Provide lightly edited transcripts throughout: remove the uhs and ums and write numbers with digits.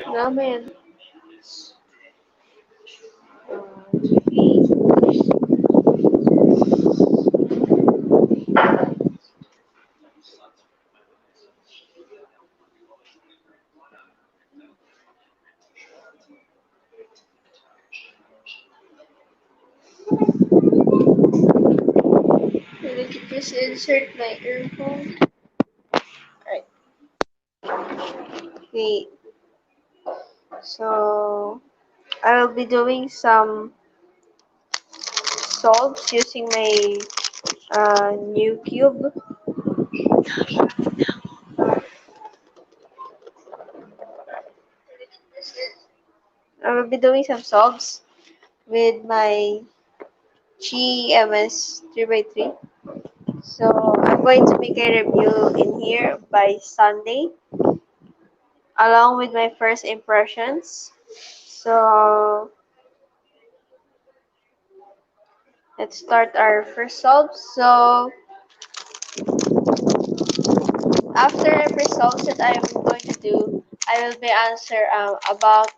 Namin. I need to just insert my earphone. Alright. Wait. So I will be doing some solves using my new cube. I will be doing some solves with my GMS 3x3. So I'm going to make a review in here by Sunday, along with my first impressions. So let's start our first solve. So after every solve that I'm going to do, I will be answer about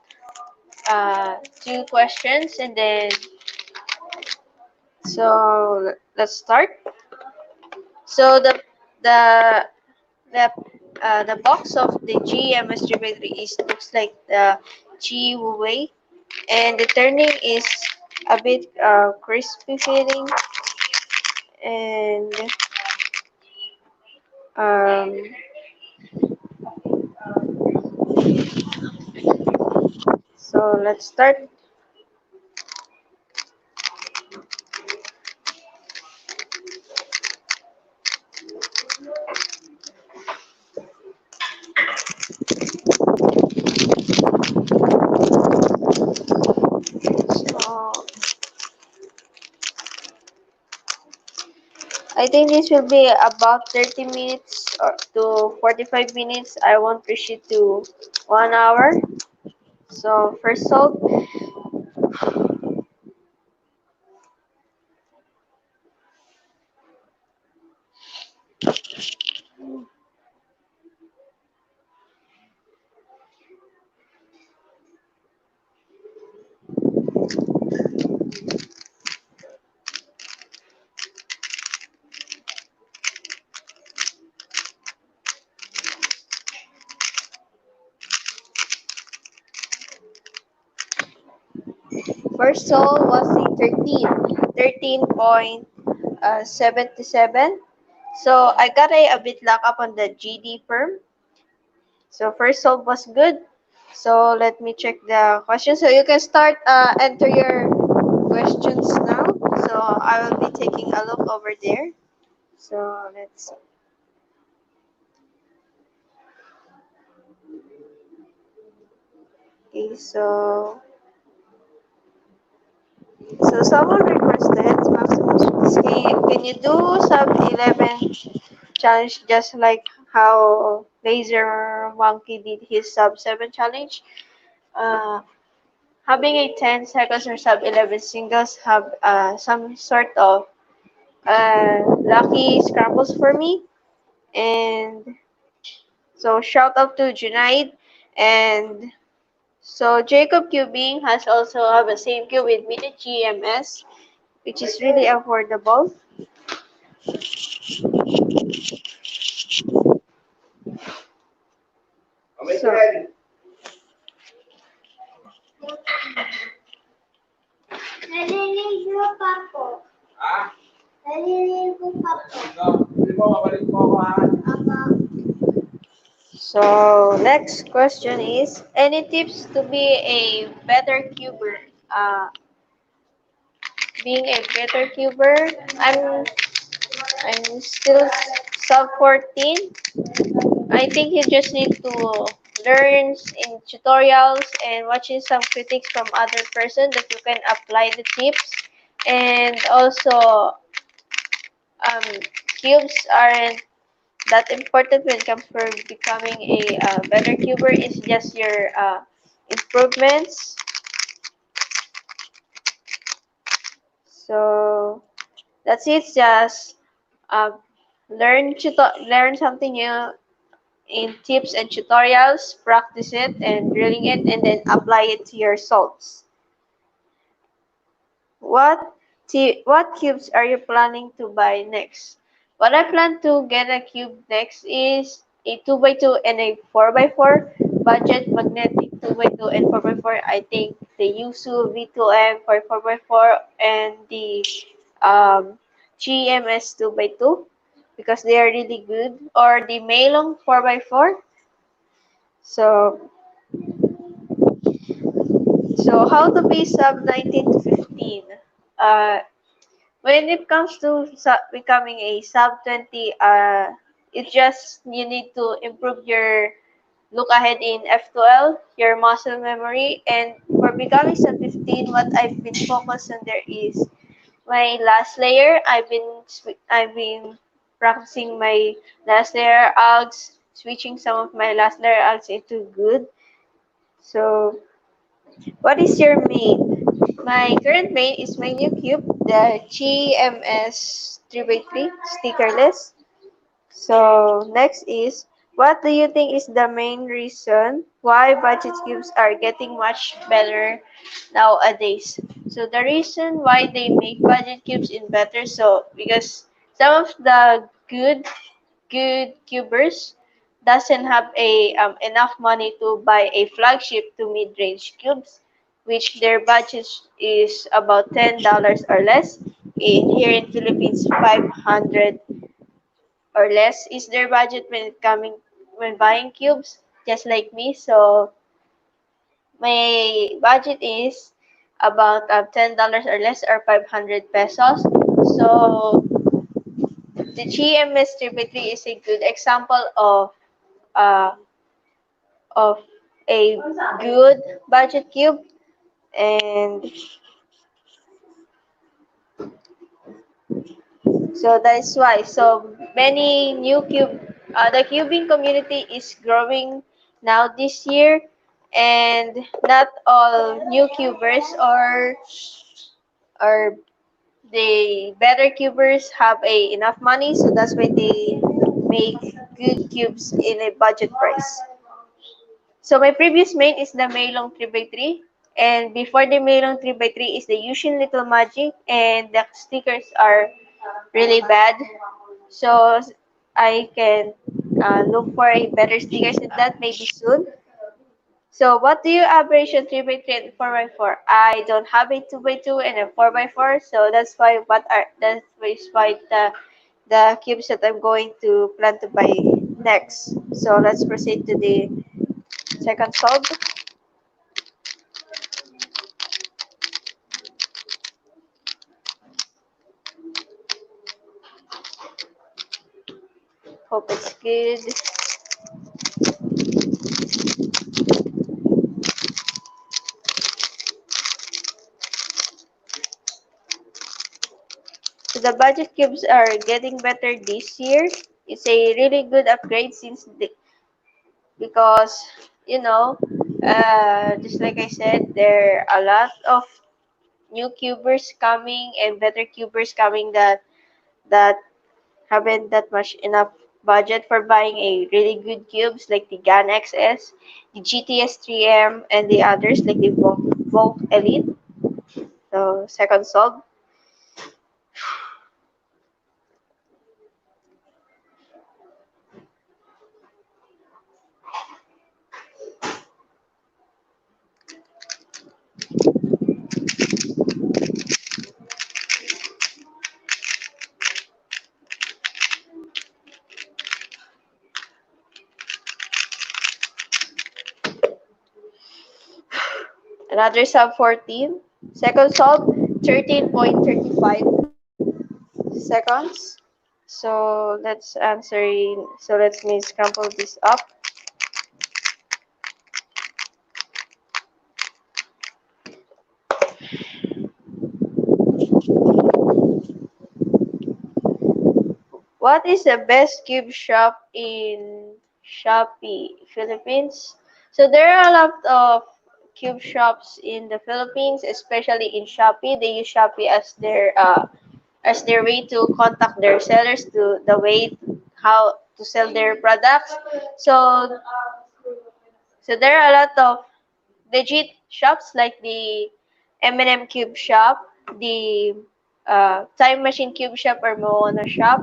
two questions, and then so let's start. So the the box of the GMS 3x3 is looks like the G way, and the turning is a bit crispy feeling, and um, so let's start. So I think this will be about 30 minutes or to 45 minutes. I won't push it to 1 hour. So first solve. First solve was the 13.77. So I got a bit locked up on the GD firm. So first solve was good. So let me check the questions. So you can start enter your questions now. So I will be taking a look over there. So let's see. Okay, so someone requested Maximus, can you do sub 11 challenge just like how Laser Monkey did his sub 7 challenge? Uh, Having a 10 seconds or sub 11 singles have some sort of lucky scrambles for me. And so shout out to Junaid. And so Jacob Cubing has also have the same cube with me, the GMS, which is really affordable. So, naliligo pa po. Ha? Naliligo pa po. So, next question is, any tips to be a better cuber? Being a better cuber, I'm still sub 14. I think you just need to learn in tutorials and watching some critics from other person that you can apply the tips. And also, um, cubes aren't that important when it comes for becoming a better cuber. It's just your improvements. So that's it. Just uh, learn something new in tips and tutorials, practice it and drilling it, and then apply it to your solves. What cubes are you planning to buy next? What I plan to get a cube next is a 2x2 and a 4x4 budget magnetic 2x2 and 4x4. I think the Yusu V2M for 4x4 and the GMS 2x2 because they are really good, or the Maylong 4x4. So how to be sub 19 to 15? Uh, when it comes to becoming a sub 20, it just you need to improve your look ahead in F12, your muscle memory, and for becoming sub 15, what I've been focused on there is my last layer. I've been practicing my last layer algs, switching some of my last layer algs into good. So what is your main? My current main is my new cube, the GMS 3x3 stickerless. So next is, what do you think is the main reason why budget cubes are getting much better nowadays? So the reason why they make budget cubes in better, so because some of the good cubers doesn't have a enough money to buy a flagship to mid-range cubes, which their budget is about $10 or less. Here in Philippines, 500 or less is their budget when buying cubes, just like me. So my budget is about $10 or less, or 500 pesos. So the GMS 3 is a good example uh, of a good budget cube, and so that's why so many new the cubing community is growing now this year, and not all new cubers or the better cubers have enough money, so that's why they make good cubes in a budget price. So my previous main is the Maylong 3x3, and before the Maylong 3x3 is the Yushin Little Magic, and the stickers are really bad. So I can look for a better stickers than that maybe soon. So what do you average on 3x3 and 4x4? I don't have a 2x2 and a 4x4, so that's why the cubes that I'm going to plan to buy next. So let's proceed to the second solve. Hope it's good. So the budget cubes are getting better this year. It's a really good upgrade because you know, just like I said, there are a lot of new cubers coming and better cubers coming that haven't that much enough budget for buying a really good cubes like the GAN XS, the GTS 3M, and the others like the Volt Elite. So second solve. Another sub 14. Second solve, 13.35 seconds. So let me scramble this up. What is the best cube shop in Shopee, Philippines? So there are a lot of cube shops in the Philippines, especially in Shopee. They use Shopee as their way to contact their sellers, to the way how to sell their products. So there are a lot of legit shops like the M&M Cube Shop, the Time Machine Cube Shop or Moana Shop.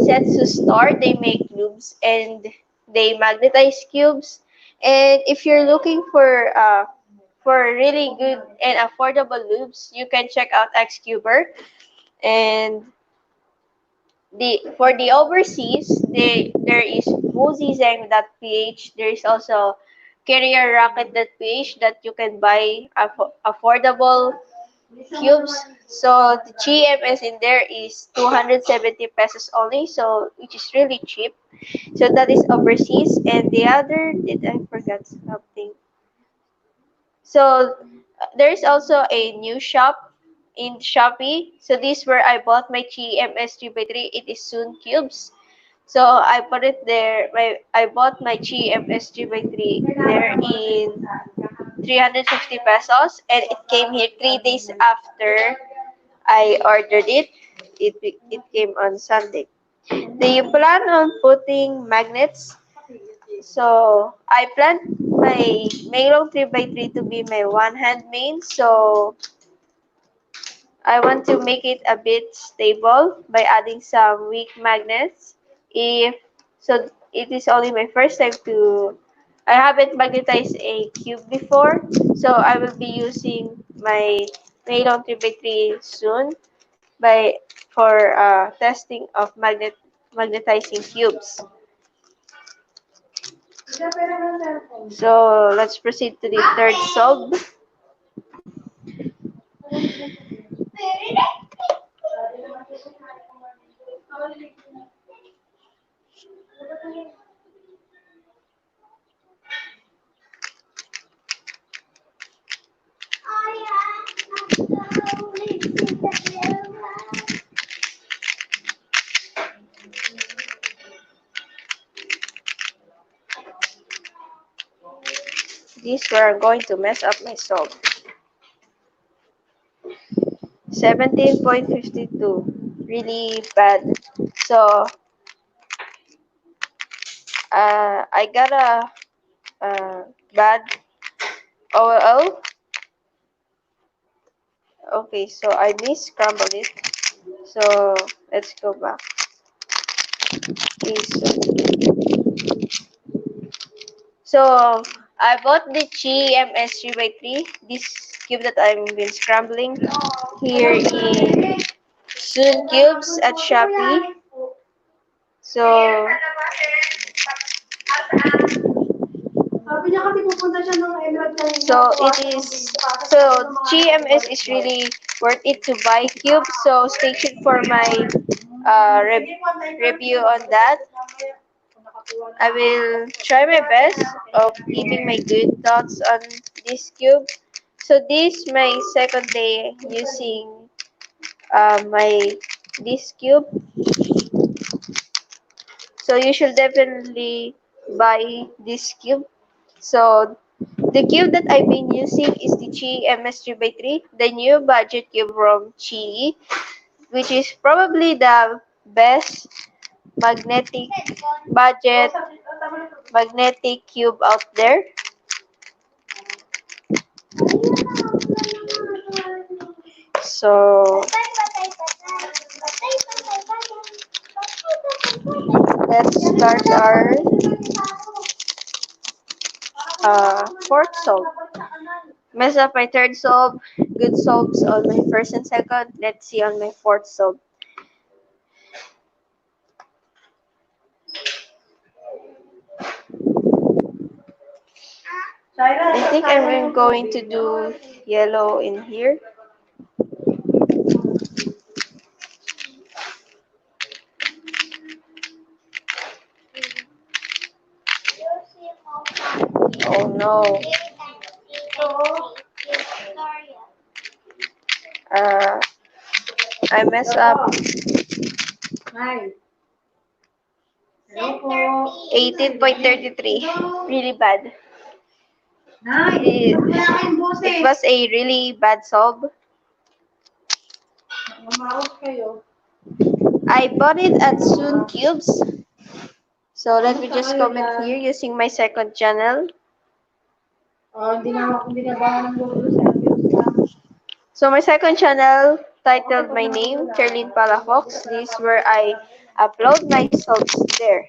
Setsu Store, they make cubes and they magnetize cubes. And if you're looking for really good and affordable lubes, you can check out Xcuber. And for the overseas, there is muzizeng.ph. There is also carrierrocket.ph that you can buy affordable cubes. So the GMS in there is 270 pesos only, so which is really cheap. So that is overseas. And the other, did I forget something? So there's also a new shop in Shopee. So this is where I bought my GMS 3x3. It is Soon Cubes. So I put it there. I bought my GMS 3x3 there in 350 pesos, and it came here 3 days after I ordered it. It came on Sunday. Do you plan on putting magnets? So I plan my Maylong 3x3 to be my one-hand main. So I want to make it a bit stable by adding some weak magnets. If so, it is only my first time to. I haven't magnetized a cube before, so I will be using my Maylong 3x3 soon by for testing of magnetizing cubes. So let's proceed to the third solve. This where I'm going to mess up my solve. 17.52, really bad. So I got a bad OL. Okay, so I scrambled it. So let's go back. Okay, so I bought the GMS 3x3. This cube that I've been scrambling here in Soon Cubes at Shopee. So it is, so GMS is really worth it to buy cubes. So stay tuned for my review on that. I will try my best of giving my good thoughts on this cube. So this my second day using this cube. So you should definitely buy this cube. So the cube that I've been using is the GMS 3x3, the new budget cube from Chi, which is probably the best magnetic budget magnetic cube out there. So let's start our fourth solve. Mess up my third solve. Good solves on my first and second. Let's see on my fourth solve. I think I'm going to do yellow in here. Oh no. I messed up. 18.33. Really bad. It was a really bad solve. I bought it at Soon Cubes. So let me just comment here using my second channel. So my second channel titled my name, Charlene Palafox. This is where I upload my solves there.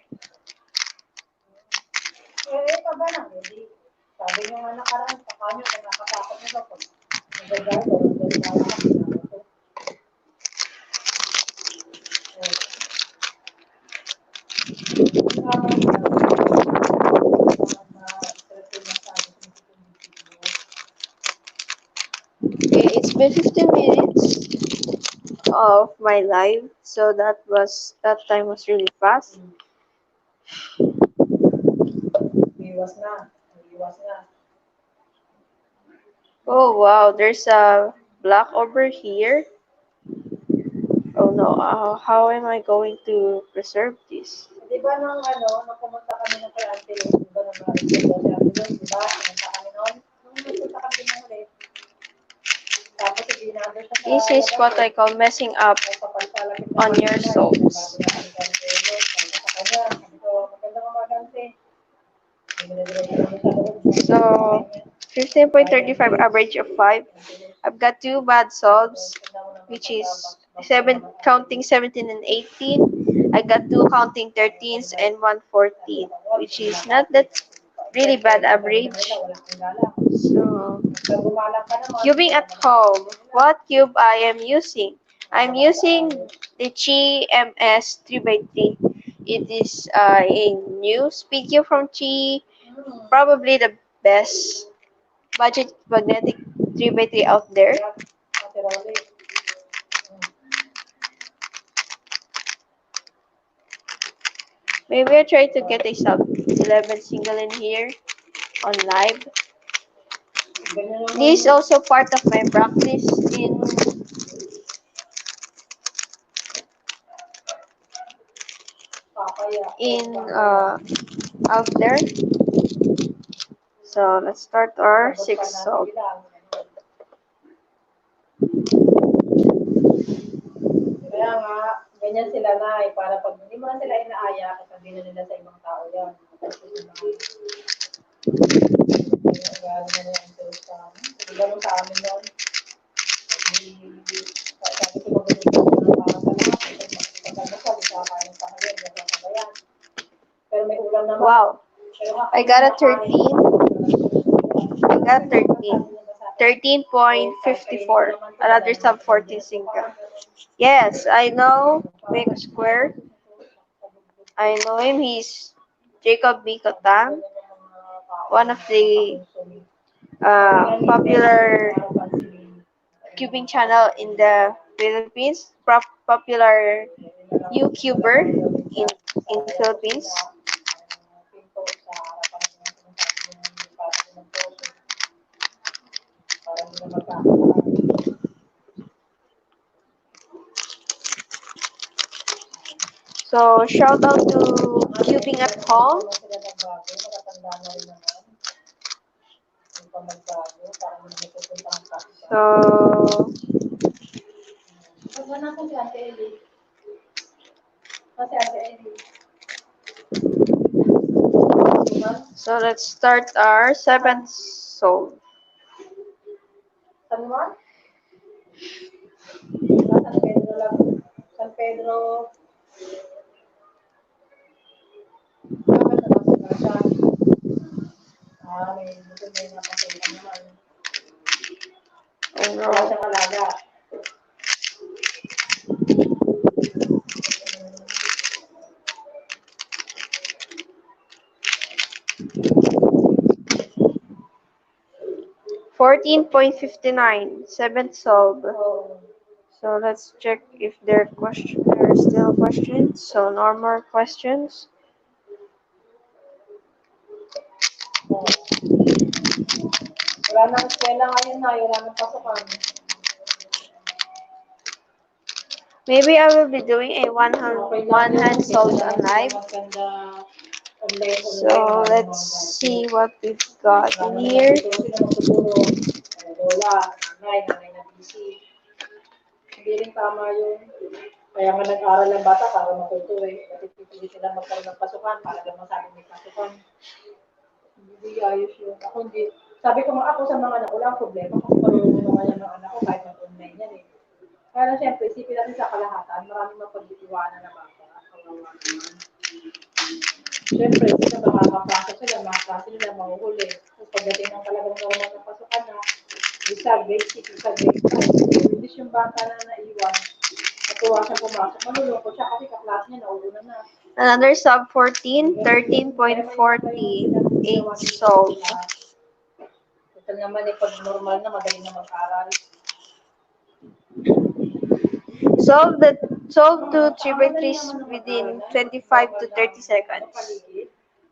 Okay, it's been 15 minutes of my live, so that time was really fast. Oh wow, there's a block over here. Oh no, how am I going to preserve this? Di ba nung nung pumunta kami ng kay Ate Rose, di ba nung nag-respond si Ate Rose, di ba? Pumunta kami noon. Nung nagpunta kami ng ulit. Tapos hindi na siya sa This is what I call messing up on your souls. So 15.35 average of 5. I've got two bad solves, which is 7 counting 17 and 18. I got two counting 13s and 114, which is not that really bad average. So cubing at home. What cube I am using? I'm using the QnA 3x3. It is a new speed cube from Qi, probably the best budget magnetic 3x3 out there. Maybe I try to get a sub 11 single in here on live. This is also part of my practice out there. So let's start our sixth solve. Kaya nga, ganyan sila na para pag hindi mo na sila inaaya, sabihin na nila sa ibang tao yan. Ganun sa amin nun. Sabi ko magulog para sa lahat. Pero may ulam naman. Wow. I got a 13. I got 13. 13.54. Another sub 14 single. Yes, I know. Make a square. I know him. He's Jacob B. Kotang, one of the popular cubing channel in the Philippines. Popular YouTuber in Philippines. So shout out to cubing at home. So let's start our seventh solve. San Pedro. Oh no. 14.59, seventh solve. So let's check if there are still questions. So normal questions. Wala nang eskwela ngayon na, wala nang pasukan. Maybe I will be doing a one hand solves on live. So let's see what we've got in here. Lola, nanay na busy. Hindi rin tama yun. Kaya nga nag-aral ang bata para matuto eh. Kasi pipilit sila magkaroon ng pasukan para lang masabi may pasukan. Hindi ayos yun. Ako hindi. Sabi ko nga ako sa mga anak ko lang problema kasi marunong naman yan ng anak ko kahit mag-online yan eh. Kaya lang siyempre, isipin natin sa kalahatan, maraming mapagtitiwanan na bata. Kawawa naman. Siyempre, minsan makakapasa sila, mga klase nila, mahuhuli. Tapos pagdating ng talagang normal na pasukan na, isa grade 6, isa grade 5. Imbis yung bata na naiwan, natuwa siya pumasok. Malulungkot siya kasi kaklase niya, nauna na. Another sub 14, 13.48 solved. Ito naman eh, pag normal na, madali na mag-aral. Solve two 3x3s within 25 to 30 seconds.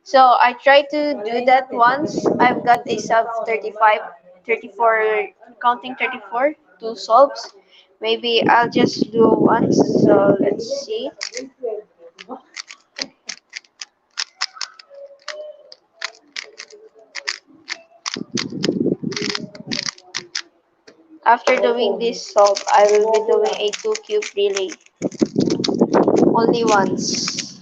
So I tried to do that once. I've got a sub 35, 34, counting 34, two solves. Maybe I'll just do once. So let's see. After doing this solve, I will be doing a 2 cube relay. Only once.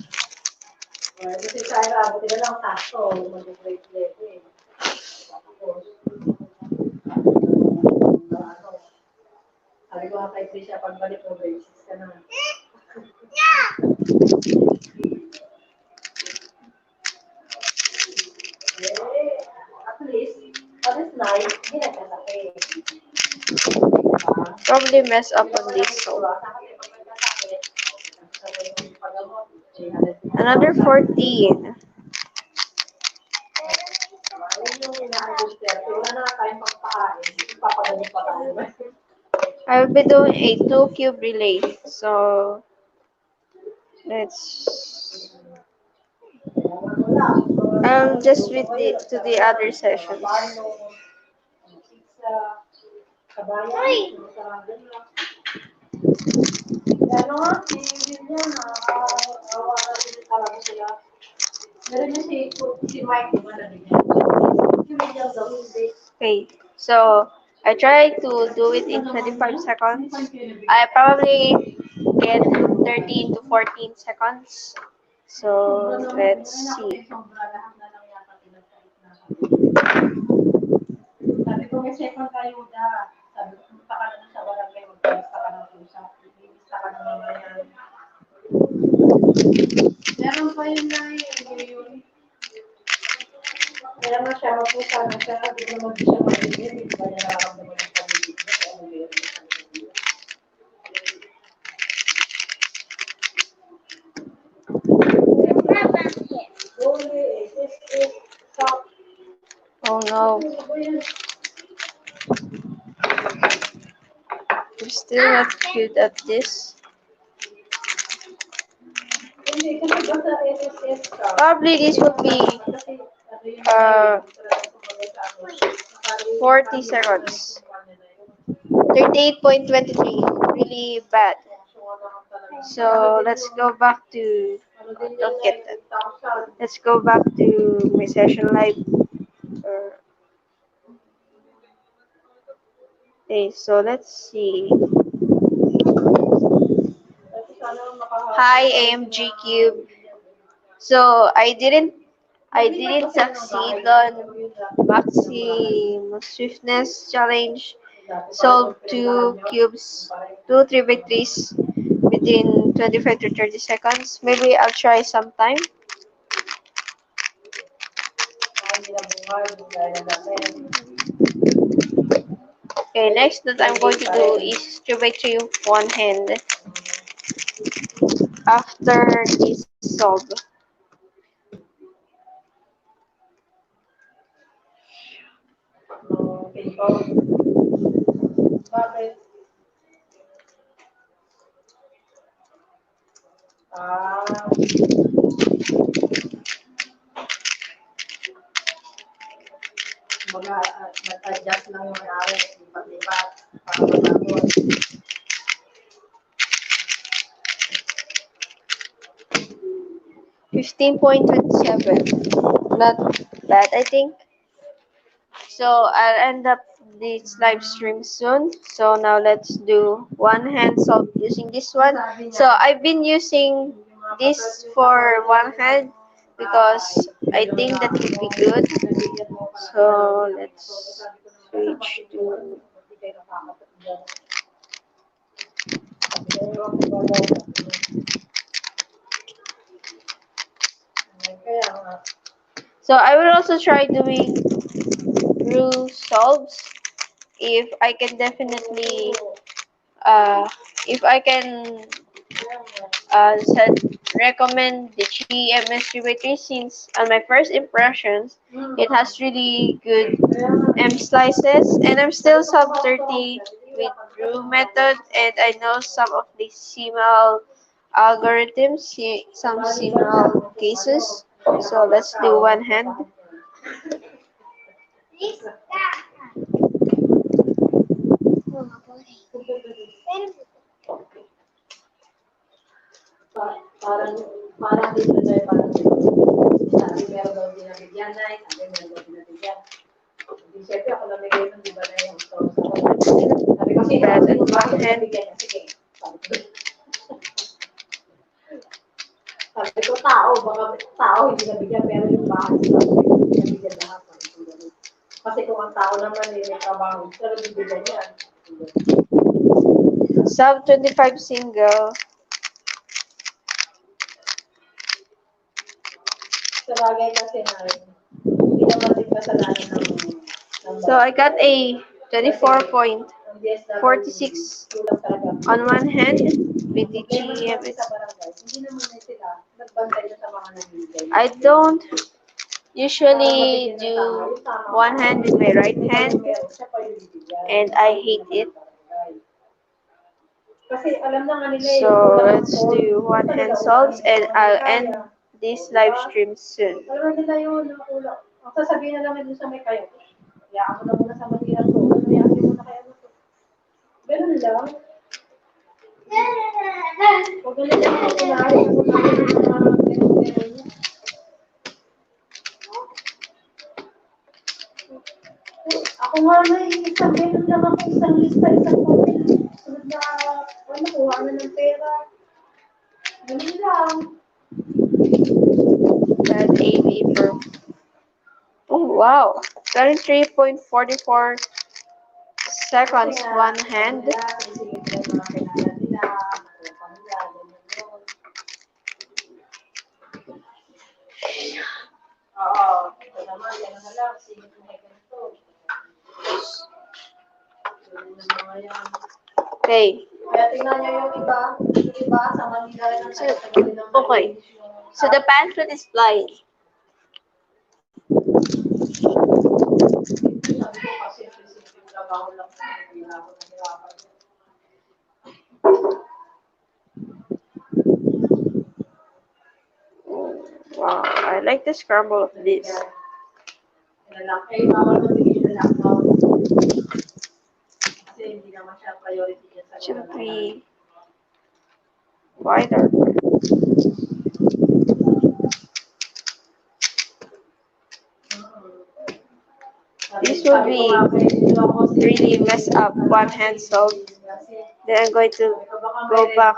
Kasi Sarah, buti na lang sakto, mag-break-break eh. Tapos, sabi ko nga kay Trisha, pagbalik mo, grade 6 ka na. At least nice, hindi nagkasakit. Probably mess up on this solve. Another 14. I will be doing a 2 cube relay. So let's I'll just read to the other sessions. Ano nga, si William, awa na rin talaga sila. Meron niya si Mike, di ba na rin yan? Si William daw, hindi. Okay, so I try to do it in 25 seconds. I probably get 13 to 14 seconds. So let's see. Sabi ko, may second tayo da. Sabi ko, pumunta ka na sa barangay, magpalista ka ng pusa. Ilista ka ng mga yan. Meron pa yun na yun. Kaya nga siya, magpusa na siya. Di naman siya mag-ibig. Hindi ba niya nararamdaman ng pag-ibig niya? Kaya ano yun? Oh no. I'm still not good at this. Probably this would be 40 seconds. 38.23. Really bad. So let's go back to, don't get that. Let's go back to my session live. Okay, so let's see. Hi AMG Cube. So I didn't succeed on maximum swiftness challenge. Solve two cubes, two 3x3s within 25 to 30 seconds. Maybe I'll try sometime. Okay, next that I'm going to do is 3x3 one hand after this solve. Nag-adjust lang yung may-ari, lipat-lipat, para matapos. 15.27. Not bad, I think. So I'll end up this live stream soon. So now let's do one hand solve using this one. So I've been using this for one hand because I think that would be good. So let's switch to so I will also try doing rule solves if I can definitely if I can said recommend the GMS 3x3 since on my first impressions it has really good M slices and I'm still sub 30 with Drew method and I know some of the CML algorithms, some CML cases. So let's do one hand. Parang, parang dito tayo, parang sabi meron daw binabigyan na, sabi meron daw binabigyan. Hindi, syempre ako namigay ng di ba na yung so, sabi ko, sino That yung and one bakit hand. binabigyan niya? Sige. Sabi ko, tao, baka tao hindi nabigyan, pero yung bahay sila, binabigyan lahat. Kasi kung ang tao naman may trabaho, pero bibigyan niya. Sub 25 single. Sa bagay kasi na, hindi naman din kasalanan ng So I got a 24.46 on one hand with the GMS. I don't usually do one hand with my right hand and I hate it. So let's do one hand solves and I'll end this live stream soon. Sasabihin na lang din sa may kayo. Kaya ako na muna sa Manila to. Kaya ako muna kaya to. Ganun lang. Huwag na lang ako kumain. Ako nga may isang ganun lang ako, isang lista, isang papel. Sunod na, kuha na ng pera. Ganun lang. That AV for oh wow, 23.44 seconds one hand. Okay. Okay. So the pamphlet is blind. Wow, I like the scramble of this. Should be wider. This will be really mess up one hand solve. Then I'm going to go back.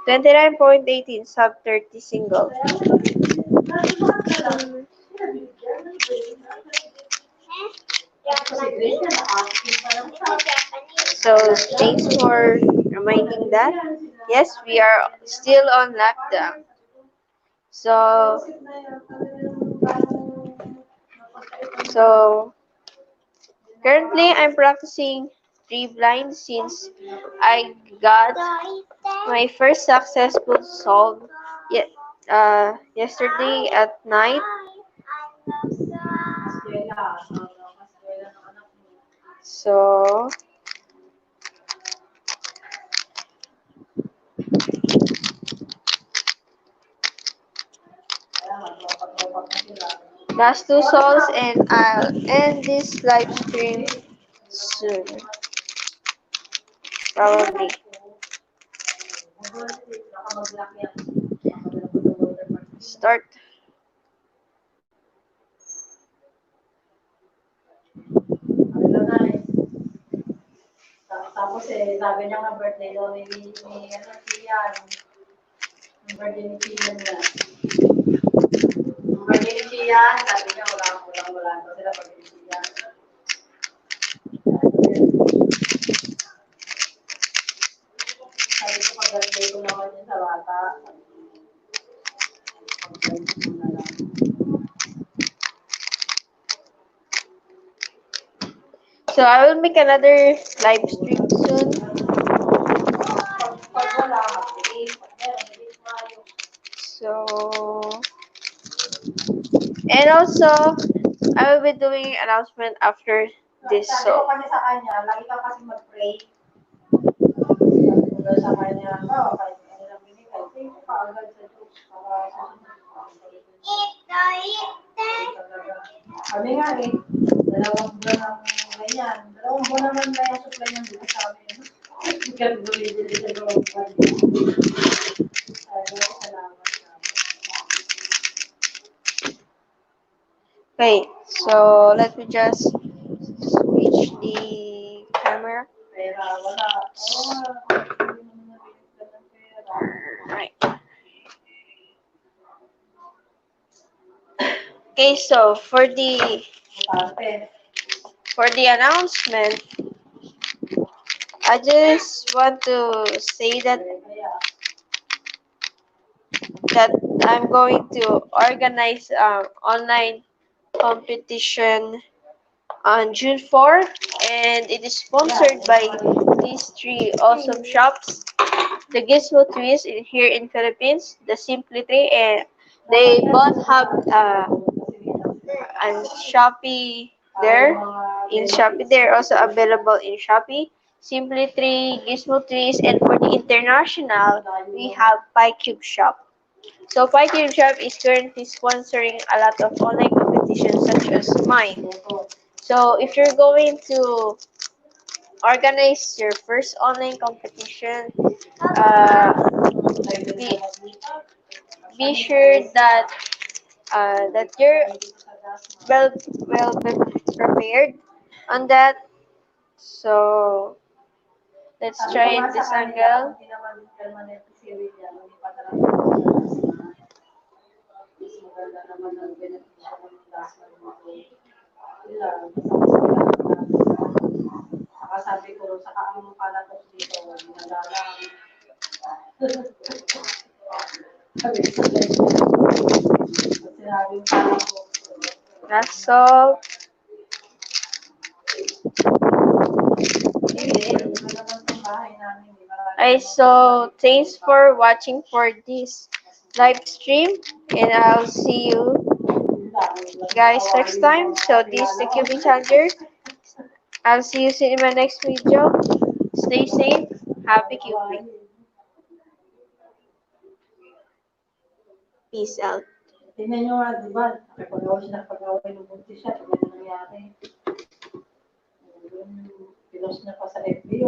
29.18 sub 30 single. So thanks for reminding that. Yes, we are still on lockdown. So currently I'm practicing 3 blinds since I got my first successful solve yesterday at night. So last 2 solves and I'll end this live stream soon. Probably. mag-lock yan. Makadala ko sa watermark. Start. Hello, guys. Tapos sabi niya nga birthday daw ni ano, Kian. Yung birthday ni Kian niya. Yung birthday ni Kian, sabi niya wala daw sila birthday ni Kian. Sabi ko pag-birthday ko naman yun sa bata. Pag-birthday ko na lang. So I will make another live stream soon. Pag wala, okay. Pag meron, hindi tayo. So, and also, I will be doing announcement after this. Sabi ko So, kasi sa kanya, lagi ka kasi mag-pray. Sabi ko sa kanya, kahit ano lang binigay, pray ko pa agad sa Diyos. Para sabi nga dalawang buwan ang ganyan. Dalawang buwan naman na yung supply ng Diyos sa amin. Ikat buli-buli sa dalawang buwan. Sabi ko, salamat. wait. So, let me just switch the camera. Pera, wala. Right. Okay, so for the announcement, I just want to say that I'm going to organize online competition on June 4, and it is sponsored by these three awesome shops: the Gizmo Twist here in Philippines, the Simply Tree, and they both have and Shopee there. In Shopee, they're also available in Shopee. Simply 3, Gizmo Trees, and for the international, we have PyCube Shop. So PyCube Shop is currently sponsoring a lot of online competitions such as mine. So if you're going to organize your first online competition, be, be sure that you're well prepared on that. So let's try it this angle. Hindi naman permanent si William, hindi pa talaga mas maganda naman ang benepisyo ng plasma dito. Ilan, saka sabi ko, saka ang palatos dito, nagalang. Sabi ko, sinabing palatos. That's all. So thanks for watching for this live stream, and I'll see you guys next time. So this is the QB Challenger. I'll see you soon in my next video. Stay safe. Happy QB. Peace out. Tingnan nyo nga, di ba? Pag-away ng buntis siya, tingnan nyo nangyari. Pinost niya pa sa FB,